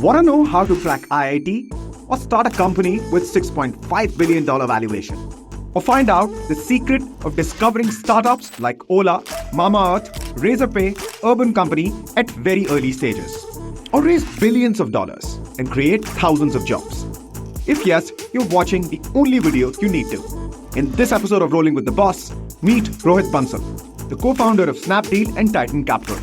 Want to know how to crack IIT or start a company with $6.5 billion valuation? Or find out the secret of discovering startups like Ola, Mamaearth, Razorpay, Urban Company at very early stages? Or raise billions of dollars and create thousands of jobs? If yes, you're watching the only video you need to. In this episode of Rolling with the Boss, meet Rohit Bansal, the co-founder of Snapdeal and Titan Capital,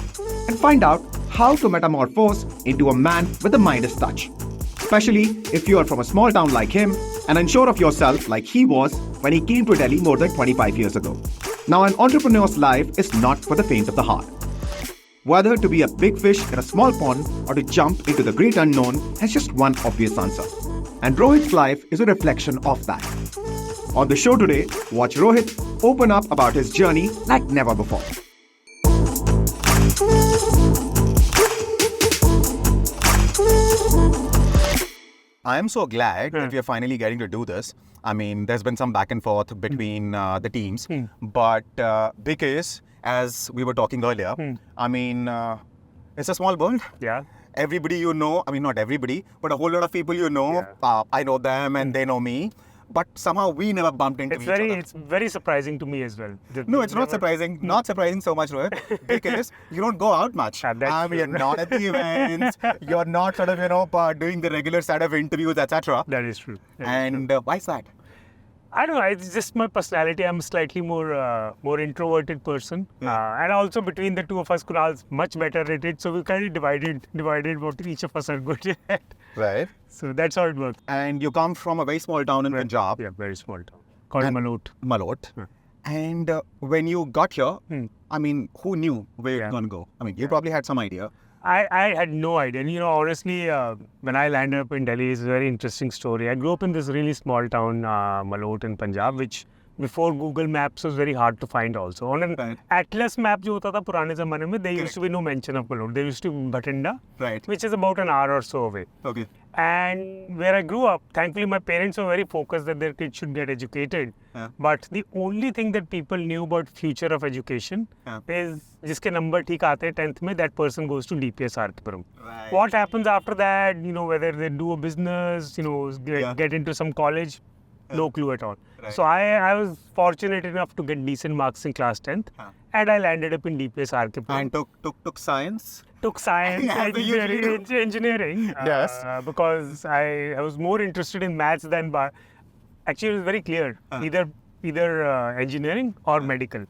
and find out how to metamorphose into a man with a Midas touch. Especially if you are from a small town like him and unsure of yourself like he was when he came to Delhi more than 25 years ago. Now, an entrepreneur's life is not for the faint of the heart. Whether to be a big fish in a small pond or to jump into the great unknown has just one obvious answer. And Rohit's life is a reflection of that. On the show today, watch Rohit open up about his journey like never before. I am so glad that we are finally getting to do this. I mean, there's been some back and forth between the teams, but because, as we were talking earlier, I mean, it's a small world. Yeah. Everybody you know, I mean, not everybody, but a whole lot of people you know, I know them and they know me. But somehow we never bumped into each other. It's very surprising to me as well. No, it's not surprising. Not surprising so much, Rohit, because you don't go out much. That's You're not at the events. You're not sort of, doing the regular set of interviews, etc. That is true. Why is that? I don't know. It's just my personality. I'm a slightly more introverted person, and also between the two of us, Kunal's much better at it. So we kind of divided what each of us are good at. Right. So that's how it works. And you come from a very small town in Punjab. Yeah, very small town called Malout. Malout. And when you got here, I mean, who knew where you're going to go? I mean, you probably had some idea. I had no idea. And, honestly, when I landed up in Delhi, it's a very interesting story. I grew up in this really small town, Malout in Punjab, which before Google Maps was very hard to find also. On an Atlas map, jo hota tha purane zamane mein, there used to be no mention of Malout. There used to be Bhatinda, which is about an hour or so away. Okay. And where I grew up, thankfully my parents were very focused that their kids should get educated. But the only thing that people knew about future of education is jiske number theek aate 10th mein, that person goes to DPS Arthapuram. What happens after that, whether they do a business, get into some college, no clue at all. So I was fortunate enough to get decent marks in class 10th and I landed up in DPS Arthapuram. And took science? Took science, engineering. Yes. Because I was more interested in maths than actually it was very clear. Either engineering or medical.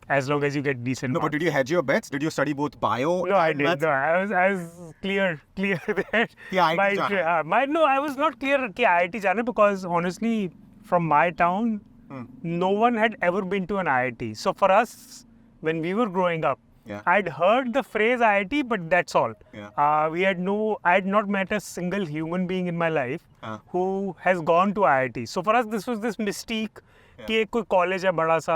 As long as you get decent marks. But did you hedge your bets? Did you study both bio No, I and did. maths? No, I was clear that. I was not clear that IIT jana because honestly, from my town, no one had ever been to an IIT. So for us, when we were growing up, I'd heard the phrase IIT, but that's all. I had not met a single human being in my life who has gone to IIT. So for us, this was this mystique कि एक कोई college है बड़ा सा,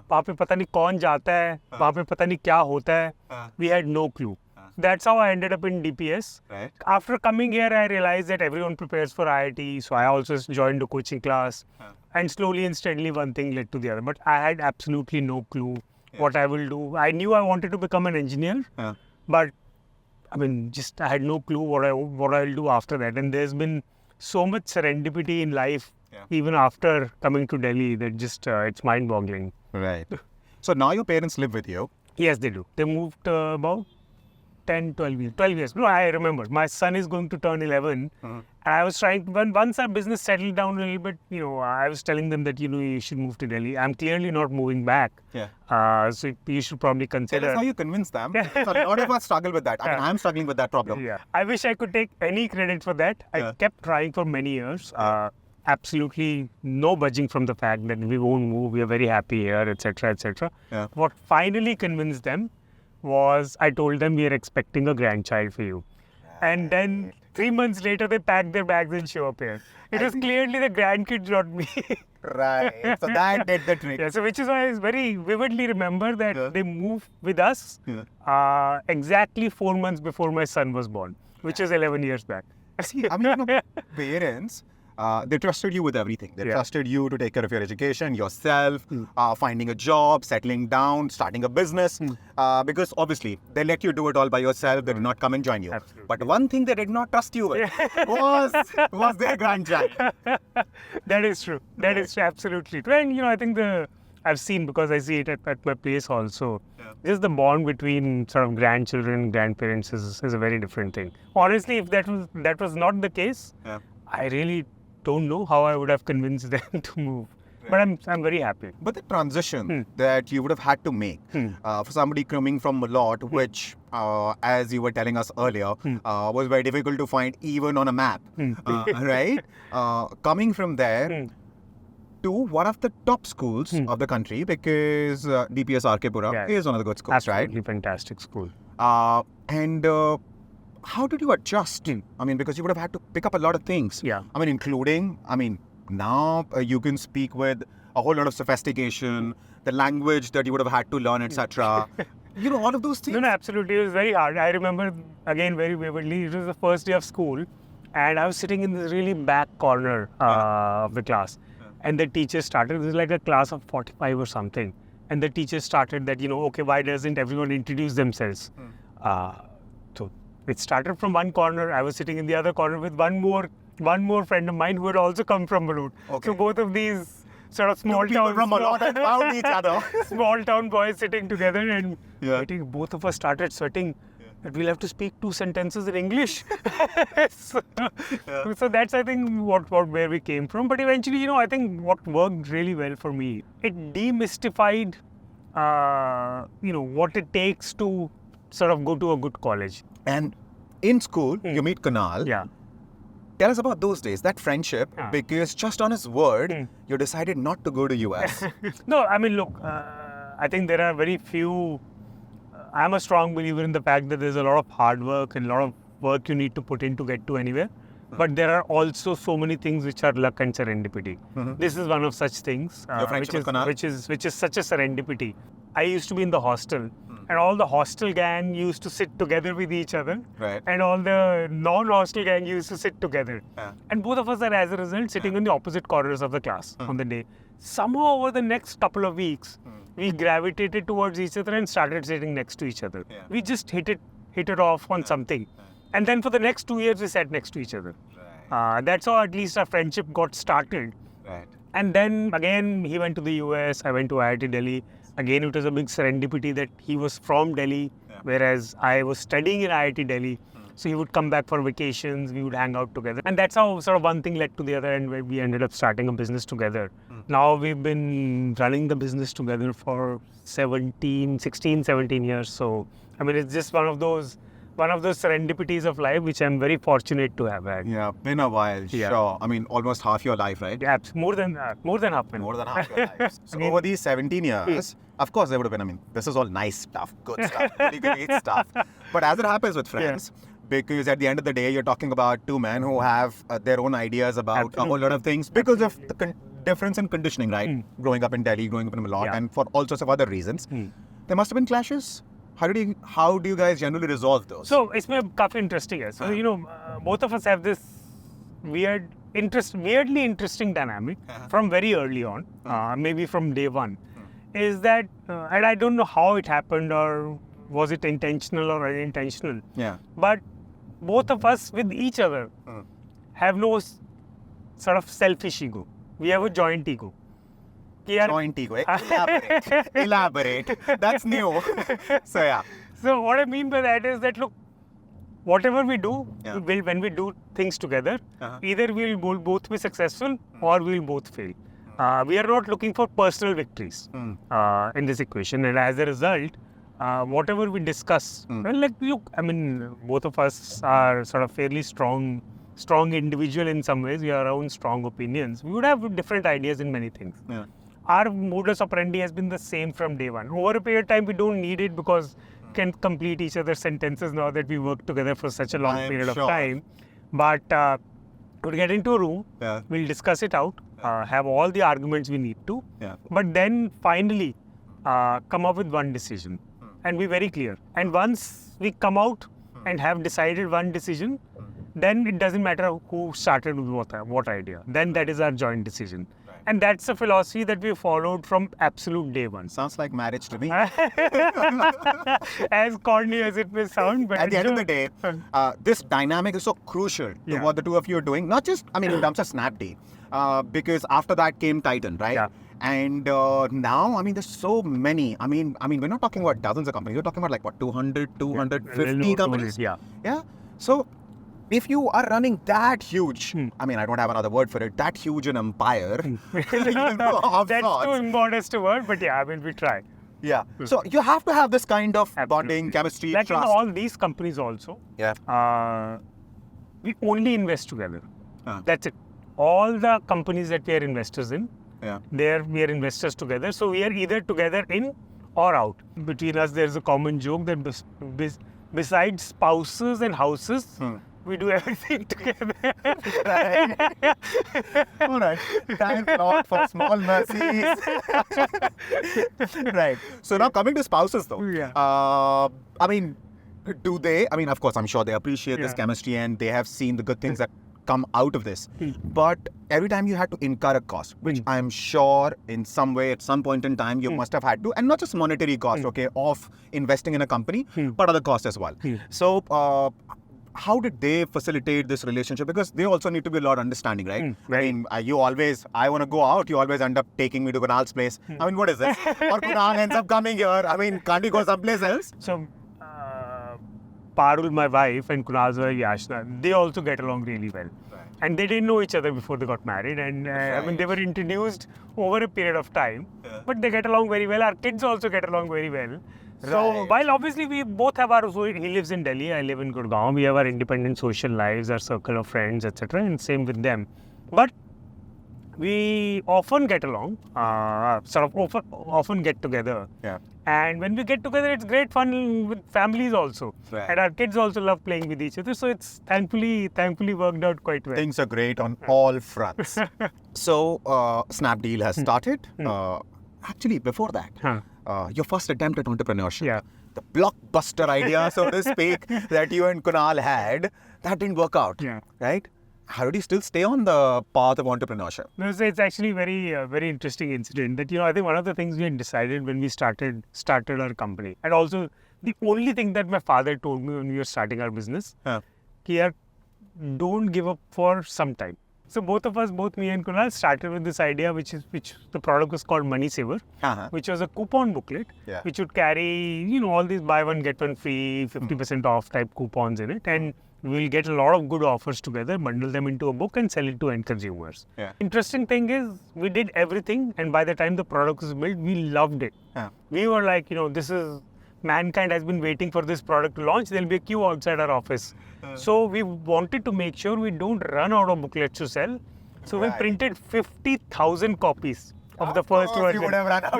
वहाँ पे पता नहीं कौन जाता है, वहाँ पे पता नहीं क्या होता है. We had no clue. That's how I ended up in DPS. Right. After coming here, I realized that everyone prepares for IIT, so I also joined a coaching class. And slowly and steadily, one thing led to the other. But I had absolutely no clue what I will do. I knew I wanted to become an engineer, but I mean, I had no clue what I'll do after that. And there's been so much serendipity in life, even after coming to Delhi, that it's mind-boggling. Right. So now your parents live with you. Yes, they do. They moved about 10, 12 years. 12 years. No, I remember. My son is going to turn 11. And I was once our business settled down a little bit, I was telling them that, you should move to Delhi. I'm clearly not moving back. So you should probably consider. That's how you convince them. So a lot of us struggle with that. I mean, I'm struggling with that problem. I wish I could take any credit for that. I kept trying for many years. Absolutely no budging from the fact that we won't move. We are very happy here, etc., etc. What finally convinced them was I told them we are expecting a grandchild for you. And then 3 months later, they packed their bags and show up here. It was clearly the grandkids, not me. Right. So that did the trick. So which is why I very vividly remember that they moved with us exactly 4 months before my son was born, which is 11 years back. See, I mean, parents, they trusted you with everything. They Yeah. trusted you to take care of your education, yourself, finding a job, settling down, starting a business. Because obviously, they let you do it all by yourself. They did not come and join you. Absolutely. But one thing they did not trust you with was their grandchild. That is true. That is absolutely true. And I think I've seen, because I see it at my place also. Just the bond between sort of grandchildren and grandparents is a very different thing. Honestly, if that was not the case, I really don't know how I would have convinced them to move. But I'm very happy. But the transition that you would have had to make for somebody coming from Malout, which, as you were telling us earlier, was very difficult to find even on a map, right? Coming from there to one of the top schools of the country, because DPS Arkepura is one of the good schools, Absolutely fantastic school. And how did you adjust? I mean, because you would have had to pick up a lot of things. Yeah. I mean, including, now you can speak with a whole lot of sophistication, the language that you would have had to learn, etc. All of those things. No, absolutely. It was very hard. I remember, again, very vividly, it was the first day of school, and I was sitting in this really back corner of the class. And the teacher started, it was like a class of 45 or something. And the teacher started that, okay, why doesn't everyone introduce themselves? So it started from one corner. I was sitting in the other corner with one more friend of mine who had also come from Malout. Okay. So both of these sort of small town from Malout and found each other. small town boys sitting together, and Yeah. I think both of us started sweating. That we'll have to speak 2 sentences in English. so that's, I think, where we came from. But eventually, I think what worked really well for me, it demystified, what it takes to sort of go to a good college. And in school, you meet Kunal. Yeah. Tell us about those days, that friendship, because just on his word, you decided not to go to US. No, look, I think there are very few. I'm a strong believer in the fact that there's a lot of hard work and a lot of work you need to put in to get to anywhere. But there are also so many things which are luck and serendipity. This is one of such things, Your friendship with Kunal? which is such a serendipity. I used to be in the hostel, and all the hostel gang used to sit together with each other, Right. and all the non-hostel gang used to sit together. Yeah. And both of us are, as a result, sitting in the opposite corners of the class on the day. Somehow, over the next couple of weeks, we gravitated towards each other and started sitting next to each other. Yeah. We just hit it off on something. And then for the next 2 years, we sat next to each other. That's how at least our friendship got started. Right. And then again, he went to the US, I went to IIT Delhi. Again, it was a big serendipity that he was from Delhi, whereas I was studying in IIT Delhi. So he would come back for vacations, we would hang out together. And that's how sort of one thing led to the other, and we ended up starting a business together. Now we've been running the business together for 16, 17 years. So, it's just one of those serendipities of life, which I'm very fortunate to have had. Yeah, been a while, Yeah. sure. Almost half your life, right? Yeah, more than half. More than half your life. So over these 17 years, of course, there would have been, this is all nice stuff, good stuff, really great stuff. But as it happens with friends, because at the end of the day, you're talking about two men who have their own ideas about a whole lot of things because of the difference in conditioning, right? Growing up in Delhi, growing up in Malout, and for all sorts of other reasons. There must have been clashes. How do you guys generally resolve those? So it's काफी interesting है. So both of us have this weirdly interesting dynamic from very early on, maybe from day one, is that and I don't know how it happened, or was it intentional or unintentional. Yeah. But both of us with each other have no sort of selfish ego. We have a joint ego. Joint ego. Elaborate. That's new. So yeah. So what I mean by that is that, look, whatever we do, when we do things together, either we'll both be successful or we'll both fail. We are not looking for personal victories in this equation, and as a result, whatever we discuss, both of us are sort of fairly strong individual in some ways. We have our own strong opinions. We would have different ideas in many things. Yeah. Our modus operandi has been the same from day one. Over a period of time, we don't need it because we can complete each other's sentences now that we work together for such a long period of time. But we'll get into a room, we'll discuss it out, have all the arguments we need to, but then finally come up with one decision and be very clear. And once we come out and have decided one decision, then it doesn't matter who started with what idea. Then that is our joint decision. And that's a philosophy that we followed from absolute day one. Sounds like marriage to me. As corny as it may sound, but at the end of the day, this dynamic is so crucial to what the two of you are doing. Not just, I mean, in terms of Snapdeal, because after that came Titan, right? Yeah. And now, I mean, there's so many. I mean, we're not talking about dozens of companies. We're talking about like what, 200, 250 companies? Yeah. Yeah. So, if you are running that huge, I mean, I don't have another word for it, that huge an empire. Of That's sorts. too modest a word, but yeah, I mean, we try. Yeah. So, you have to have this kind of bonding, chemistry, Like trust. in all these companies also, we only invest together. That's it. All the companies that we are investors in, we are investors together. So we are either together in or out. Between us, there's a common joke that besides spouses and houses, we do everything together. All right. Thank God for small mercies. Right. So now coming to spouses though. Yeah. I mean, do they, I mean, of course, I'm sure they appreciate this chemistry and they have seen the good things that come out of this. But every time you had to incur a cost, which I'm sure in some way, at some point in time, you must have had to, and not just monetary cost, of investing in a company, but other costs as well. So, how did they facilitate this relationship? Because they also need to be a lot understanding, right? I mean, I want to go out, you always end up taking me to Kunal's place. I mean, what is this? Or Kunal ends up coming here. I mean, can't we go someplace else? So, Parul, my wife, and Kunal's wife, Yashna, they also get along really well. And they didn't know each other before they got married. And I mean, they were introduced over a period of time. But they get along very well. Our kids also get along very well. So while obviously we both have our, so he lives in Delhi, I live in Gurgaon. We have our independent social lives, our circle of friends, etc. And same with them. But we often get along, often get together. And when we get together, it's great fun with families also. And our kids also love playing with each other. So it's thankfully worked out quite well. Things are great on all fronts. So, Snapdeal has started. Actually, before that, your first attempt at entrepreneurship, the blockbuster idea, so to speak, that you and Kunal had, that didn't work out, right? How did you still stay on the path of entrepreneurship? No, so it's actually very interesting incident that, I think one of the things we had decided when we started our company, and also the only thing that my father told me when we were starting our business, don't give up for some time. So both of us, both me and Kunal, started with this idea, which the product was called Money Saver, which was a coupon booklet, which would carry, all these buy one, get one free, 50% off type coupons in it. And we'll get a lot of good offers together, bundle them into a book and sell it to end consumers. Interesting thing is, we did everything. And by the time the product was built, we loved it. We were like, this is, mankind has been waiting for this product to launch. There'll be a queue outside our office. So we wanted to make sure we don't run out of booklets to sell. So we printed 50,000 copies of the first version, would have run out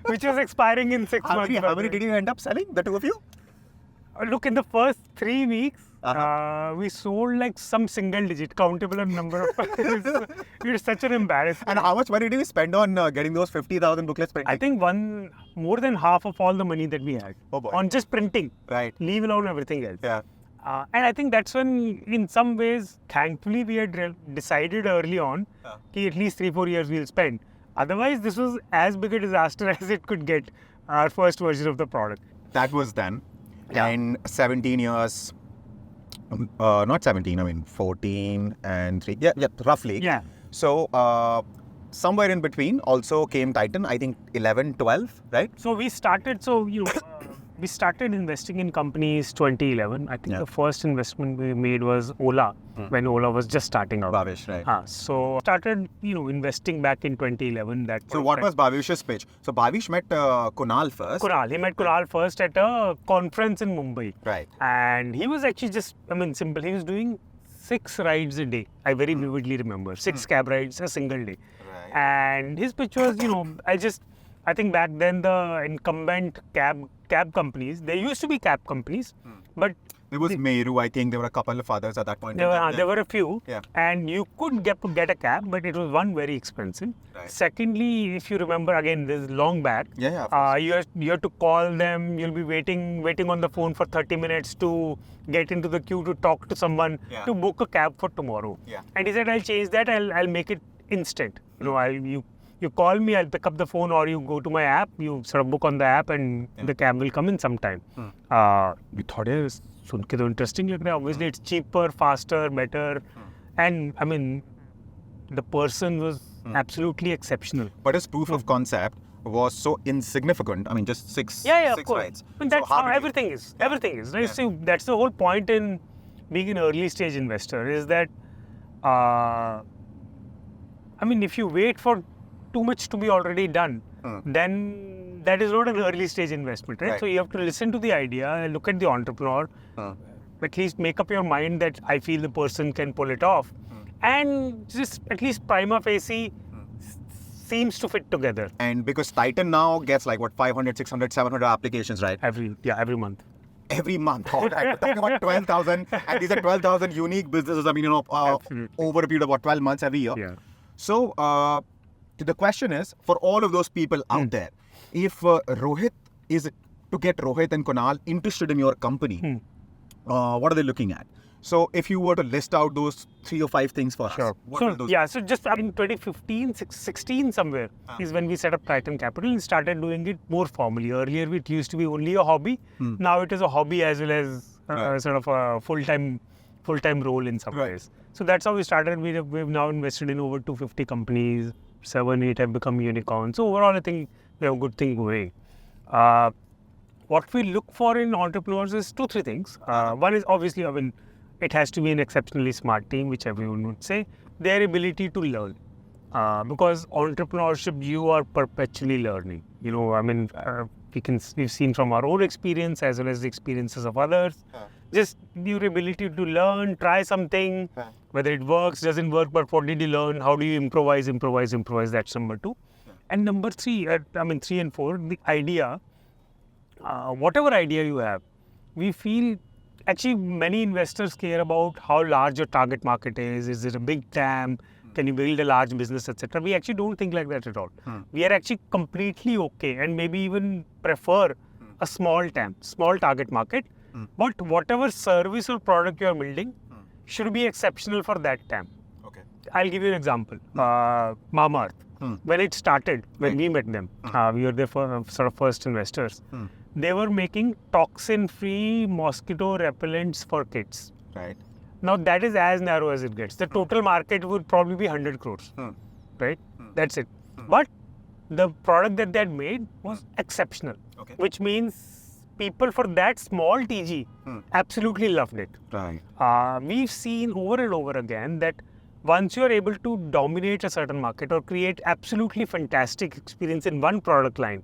which was expiring in 6 months. How many did you end up selling, the two of you? Look, in the first 3 weeks, we sold like some single digit, countable number of it was such an embarrassment. And how much money did you spend on getting those 50,000 booklets printed? I think more than half of all the money that we had on just printing. Right. Leave alone everything else. Yeah. And I think that's when, in some ways, thankfully, we had decided early on that at least 3-4 years we'll spend. Otherwise, this was as big a disaster as it could get, our first version of the product. That was then. And 17 years, not 17, I mean 14 and 3, roughly. Yeah. So, somewhere in between also came Titan, I think 11, 12, right? So we started, we started investing in companies 2011. I think the first investment we made was Ola, when Ola was just starting out. Bhavish, right. So started, investing back in 2011. So what was Bhavish's pitch? So Bhavish met Kunal first. He met Kunal first at a conference in Mumbai. Right. And he was actually simple. He was doing 6 rides a day. I very vividly remember. 6 cab rides a single day. Right. And his pitch was, I think back then the incumbent cab companies, they used to be cab companies, but There was Meru, I think. There were a couple of others at that point. There were a few, Yeah. and you could get a cab, but it was one very expensive. Right. Secondly, if you remember, again, this is long back. Yeah, of course. You have to call them. You'll be waiting on the phone for 30 minutes to get into the queue to talk to someone to book a cab for tomorrow. Yeah. And he said, I'll change that. I'll make it instant. You know, you call me, I'll pick up the phone, or you go to my app, you sort of book on the app, and the cab will come in sometime. We thought it was interesting. Obviously, it's cheaper, faster, better, and I mean, the person was absolutely exceptional. But his proof of concept was so insignificant. I mean, just six Of course. rides. I mean, that's So how did you- everything is. Everything is. Right? Yeah. So that's the whole point in being an early stage investor is that, I mean, if you wait for too much to be already done, then that is not an early stage investment, right? Right. So you have to listen to the idea, look at the entrepreneur, at least make up your mind that I feel the person can pull it off, and just at least prima facie seems to fit together And because Titan now gets like what, 500, 600, 700 applications, right? every month. Every month. All right. We're talking about 12,000. And these are 12,000 unique businesses. I mean, Absolutely. over a period of about 12 months every year. Yeah. So, the question is, for all of those people out there, if Rohit is to get Rohit and Kunal interested in your company, what are they looking at? So, if you were to list out those 3 or 5 things for us, what are those? So just in 2015, 16 somewhere is when we set up Titan Capital and started doing it more formally. Earlier, it used to be only a hobby. Now it is a hobby as well as sort of a full-time role in some ways. So that's how we started. We've now invested in over 250 companies. 7, 8 have become unicorns. So overall, I think we have a good thing going. What we look for in entrepreneurs is 2-3 things. One is obviously, I mean, it has to be an exceptionally smart team, which everyone would say. Their ability to learn. Because entrepreneurship, you are perpetually learning. You know, I mean, we've seen from our own experience as well as the experiences of others. Just your ability to learn, try something, whether it works, doesn't work, but what did you learn? How do you improvise? That's number 2. And number 3, 3 and 4, the idea, whatever idea you have, we feel actually many investors care about how large your target market is. Is it a big TAM? Can you build a large business, etc.? We actually don't think like that at all. We are actually completely okay and maybe even prefer a small TAM, small target market. But whatever service or product you are building should be exceptional for that TAM. Okay. I'll give you an example. Mamaearth. When it started, when we met them, we were their sort of first investors. They were making toxin-free mosquito repellents for kids. Right. Now that is as narrow as it gets. The total market would probably be 100 crores, right? That's it. But the product that they had made was exceptional, which means people for that small TG absolutely loved it. Right. We've seen over and over again that once you are able to dominate a certain market or create absolutely fantastic experience in one product line,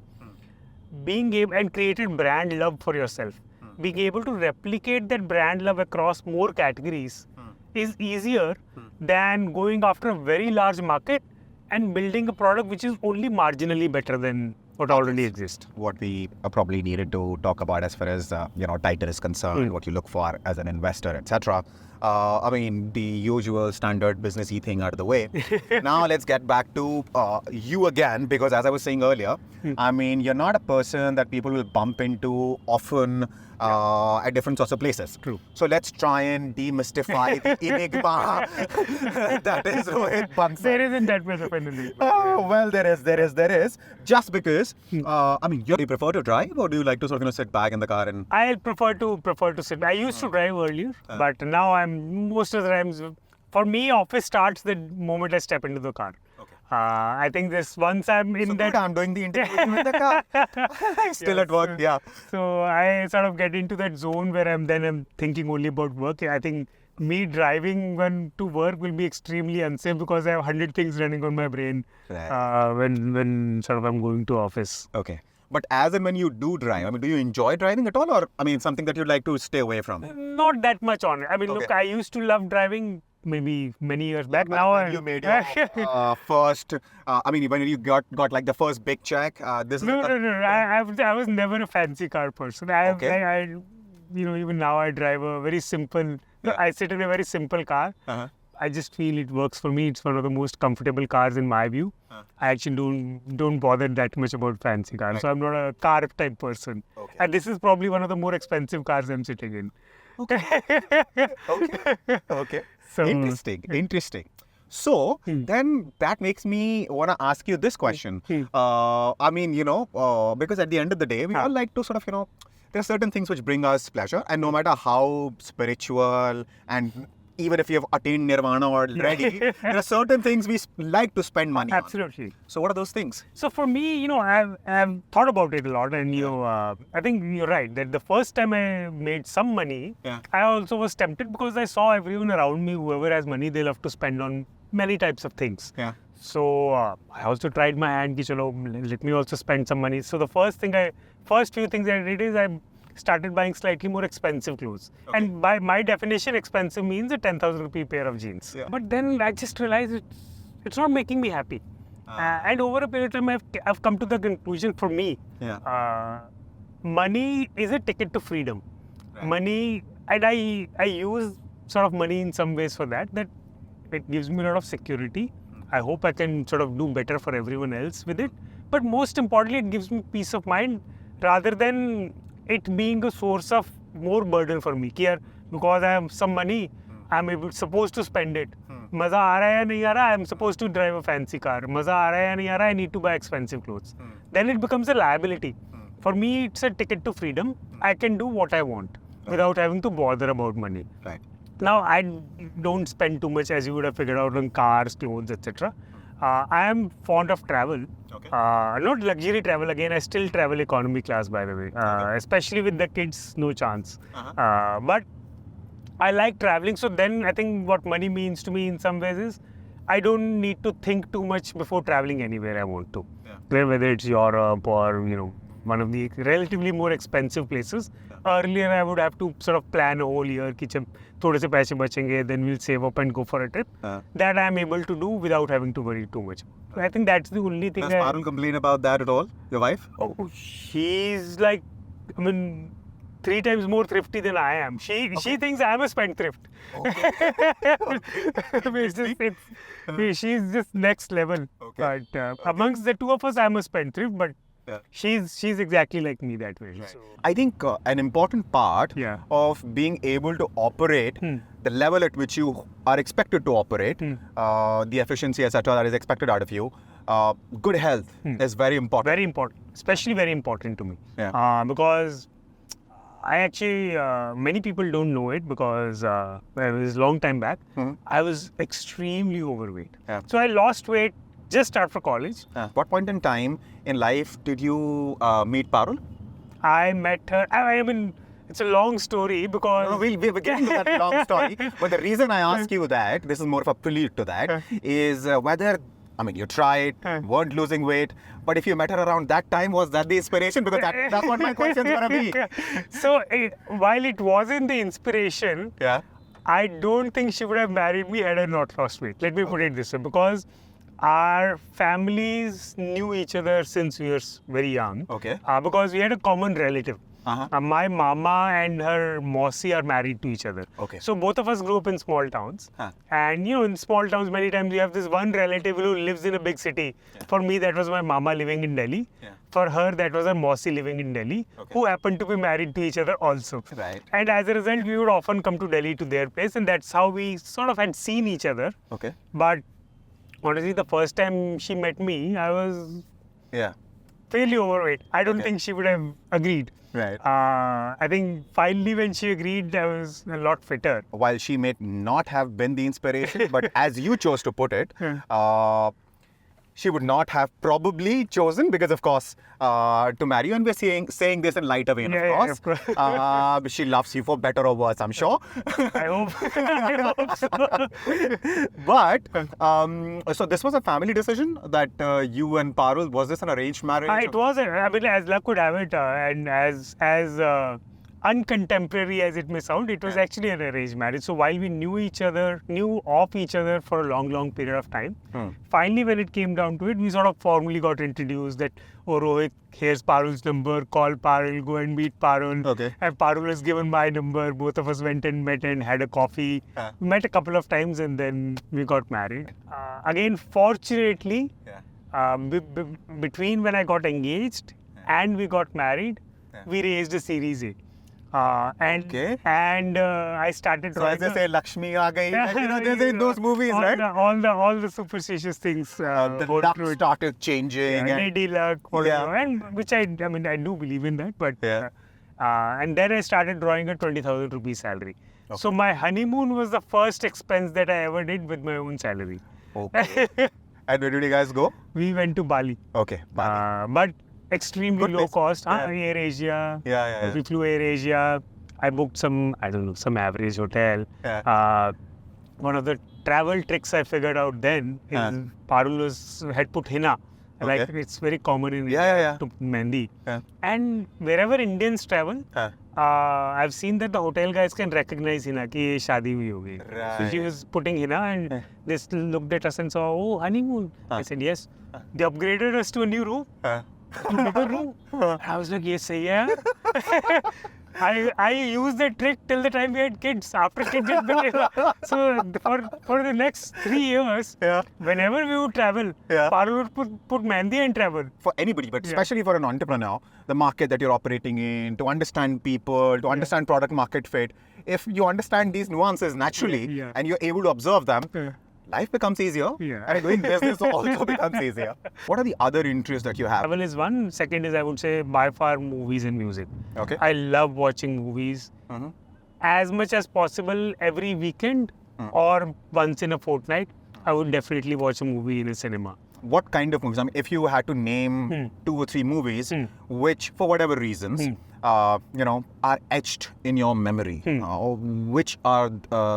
being able and created brand love for yourself, being able to replicate that brand love across more categories is easier than going after a very large market and building a product which is only marginally better than what already exists. What we probably needed to talk about as far as Titan is concerned, what you look for as an investor, etc. I mean, the usual standard businessy thing out of the way. Now let's get back to you again, because as I was saying earlier, I mean, you're not a person that people will bump into often at different sorts of places. True. So let's try and demystify the enigma that is Rohit Bansal. There isn't that much of an enigma. Oh, well, there is. Just because, I mean, do you prefer to drive or do you like to sort of sit back in the car and... I prefer to sit. I used to drive earlier, but now I'm most of the times. For me, office starts the moment I step into the car. Okay. I think this once I'm in that. I'm doing the interview in the car. Still at work, yeah. So I sort of get into that zone where I'm thinking only about work. I think me driving to work will be extremely unsafe because I have 100 things running on my brain when sort of I'm going to office. Okay. But as and when you do drive, I mean, do you enjoy driving at all, or I mean, something that you'd like to stay away from? Not that much on it. I mean, look, I used to love driving maybe many years back. Now you made your first. I mean, when you got like the first big check. No. I was never a fancy car person. even now I drive a very simple, I sit in a very simple car. I just feel it works for me. It's one of the most comfortable cars in my view. I actually don't bother that much about fancy cars. So I'm not a car type person. And this is probably one of the more expensive cars I'm sitting in. Okay. So, interesting. So then that makes me want to ask you this question. I mean, because at the end of the day, we all like to sort of, there are certain things which bring us pleasure, and no matter how spiritual and even if you have attained nirvana already, there are certain things we like to spend money on. Absolutely. So what are those things? So for me, I've thought about it a lot, and I think you're right that the first time I made some money, I also was tempted because I saw everyone around me, whoever has money, they love to spend on many types of things. So I also tried my hand, let me also spend some money. So the first few things I did is I started buying slightly more expensive clothes. And by my definition, expensive means a 10,000 rupee pair of jeans. But then I just realized it's not making me happy. And over a period of time, I've come to the conclusion for me, money is a ticket to freedom. Money, and I use sort of money in some ways for that it gives me a lot of security. I hope I can sort of do better for everyone else with it. But most importantly, it gives me peace of mind rather than it being a source of more burden for me. Because I have some money, I'm supposed to spend it. Maza aa raha hai ya nahi aa raha, I'm supposed to drive a fancy car. Maza aa raha hai ya nahi aa raha, I need to buy expensive clothes. Then it becomes a liability. For me, it's a ticket to freedom. I can do what I want without having to bother about money. Now, I don't spend too much, as you would have figured out, on cars, clothes, etc. I am fond of travel. Not luxury travel again. I still travel economy class, by the way. Especially with the kids, no chance. But I like traveling. So then I think what money means to me in some ways is I don't need to think too much before traveling anywhere I want to. Whether it's Europe or one of the relatively more expensive places. Earlier, I would have to sort of plan a whole year, ki thode se paise bachenge, then we'll save up and go for a trip. That I am able to do without having to worry too much. So I think that's the only thing. Does Parul complain about that at all, your wife? Oh, she's like, 3 times more thrifty than I am. She thinks I am a spendthrift. She's just next level. But amongst the two of us, I'm a spendthrift, but she's exactly like me that way. So. I think an important part of being able to operate the level at which you are expected to operate, the efficiency, etc., that is expected out of you, good health is very important. Very important, especially very important to me. Because I actually, many people don't know it because it was a long time back. I was extremely overweight. So I lost weight just after college. What point in time in life did you meet Parul? I met her, it's a long story because... No, we'll get into that long story. But the reason I ask you that, this is more of a prelude to that, is whether, you tried, weren't losing weight, but if you met her around that time, was that the inspiration? Because that's what my question's going to be. So, while it wasn't the inspiration, I don't think she would have married me had I not lost weight. Let me put it this way, because our families knew each other since we were very young. Because we had a common relative. My mama and her Mausi are married to each other. So both of us grew up in small towns. And in small towns, many times you have this one relative who lives in a big city. For me, that was my mama living in Delhi. For her, that was her Mausi living in Delhi, who happened to be married to each other also. And as a result, we would often come to Delhi to their place, and that's how we sort of had seen each other. But honestly, the first time she met me, I was fairly overweight. I don't think she would have agreed. I think finally when she agreed, I was a lot fitter. While she may not have been the inspiration, but as you chose to put it, she would not have probably chosen because, of course, to marry you. And we're saying this in lighter vein, of course. She loves you for better or worse, I'm sure. I hope so. But, so this was a family decision that you and Parul, was this an arranged marriage? It was, as luck would have it, and as uncontemporary as it may sound, it was actually an arranged marriage. So while we knew of each other for a long period of time, finally when it came down to it, we sort of formally got introduced that, oh Rohit, here's Parul's number, call Parul, go and meet Parul. Okay. And Parul was given my number, both of us went and met and had a coffee. We met a couple of times and then we got married. Again, fortunately, between when I got engaged and we got married, we raised a Series A. And I started So as they say, Lakshmi aa gayi. There's in those movies, right? All the superstitious things. The luck started changing. Lady luck, whatever. And which I do believe in that. But and then I started drawing a 20,000 rupee salary. Okay. So my honeymoon was the first expense that I ever did with my own salary. Okay. And where did you guys go? We went to Bali. Okay, Bali. But extremely Good low place. cost. Air Asia. Yeah. We flew Air Asia. I booked some average hotel. One of the travel tricks I figured out then is Parul had put henna. Okay. Like it's very common in Yeah. to Mehndi. And wherever Indians travel, I've seen that the hotel guys can recognize henna ki ye shaadi hui hogi. Right. So she was putting henna and they still looked at us and saw, oh, honeymoon. I said, yes. They upgraded us to a new room. Bigger room. I was like, yes, yeah. I used that trick till the time we had kids. After kids, so for the next 3 years, whenever we would travel, Parul would put Mehndi and travel. For anybody, but especially for an entrepreneur, the market that you're operating in, to understand people, to understand product market fit, if you understand these nuances naturally and you're able to observe them, life becomes easier and doing business also becomes easier. What are the other interests that you have? Travel is one. Second is, I would say, by far, movies and music. Okay. I love watching movies as much as possible every weekend or once in a fortnight. I would definitely watch a movie in a cinema. What kind of movies? I mean, if you had to name 2 or 3 movies which, for whatever reasons, are etched in your memory, which are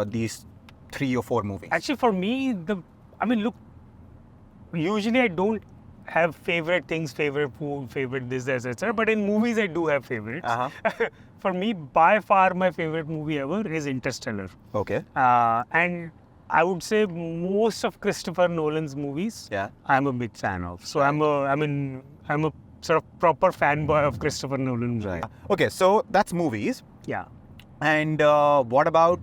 these 3 or 4 movies? Actually, for me, look, usually I don't have favorite things, favorite food, favorite this, etc. But in movies, I do have favorites. For me, by far, my favorite movie ever is Interstellar. Okay. And I would say most of Christopher Nolan's movies, I'm a big fan of. So I'm a sort of proper fanboy of Christopher Nolan. Right. Okay, so that's movies. Yeah. And what about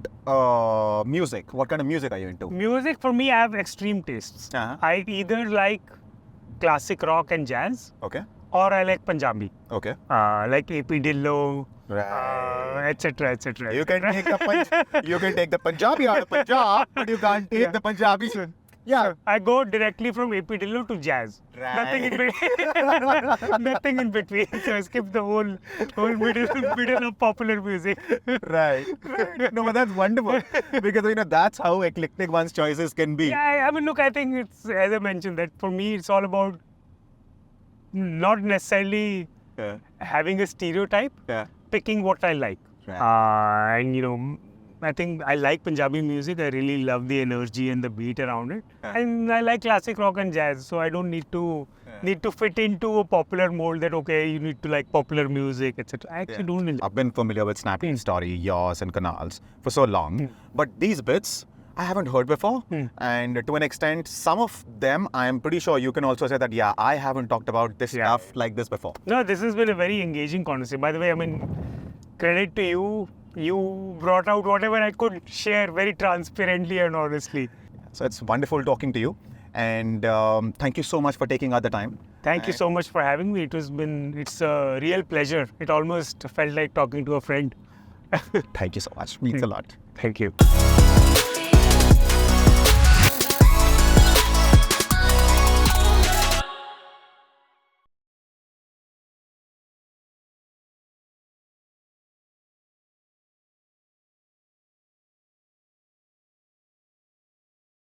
music? What kind of music are you into? Music, for me, I have extreme tastes. I either like classic rock and jazz, or I like Punjabi. Okay. Like AP Dillo, Right. etc. You can take the Punjabi out of Punjab, but you can't take the Punjabi. So I go directly from AP Dillo to jazz. Right. Nothing in between. So I skip the whole middle of popular music. Right. No, but that's wonderful because that's how eclectic one's choices can be. Yeah, look, I think it's, as I mentioned, that for me it's all about not necessarily having a stereotype, picking what I like. Right. And I think I like Punjabi music. I really love the energy and the beat around it. And I like classic rock and jazz. So I don't need to fit into a popular mold that, okay, you need to like popular music, etc. I actually don't really. I've been familiar with Snapdeal's story, yours and Kunal's, for so long. But these bits, I haven't heard before. And to an extent, some of them, I am pretty sure you can also say that, I haven't talked about this stuff like this before. No, this has been a very engaging conversation. By the way, credit to you. You brought out whatever I could share very transparently and honestly. So it's wonderful talking to you. And thank you so much for taking out the time. Thank you so much for having me. It's a real pleasure. It almost felt like talking to a friend. Thank you so much. Means a lot. Thank you.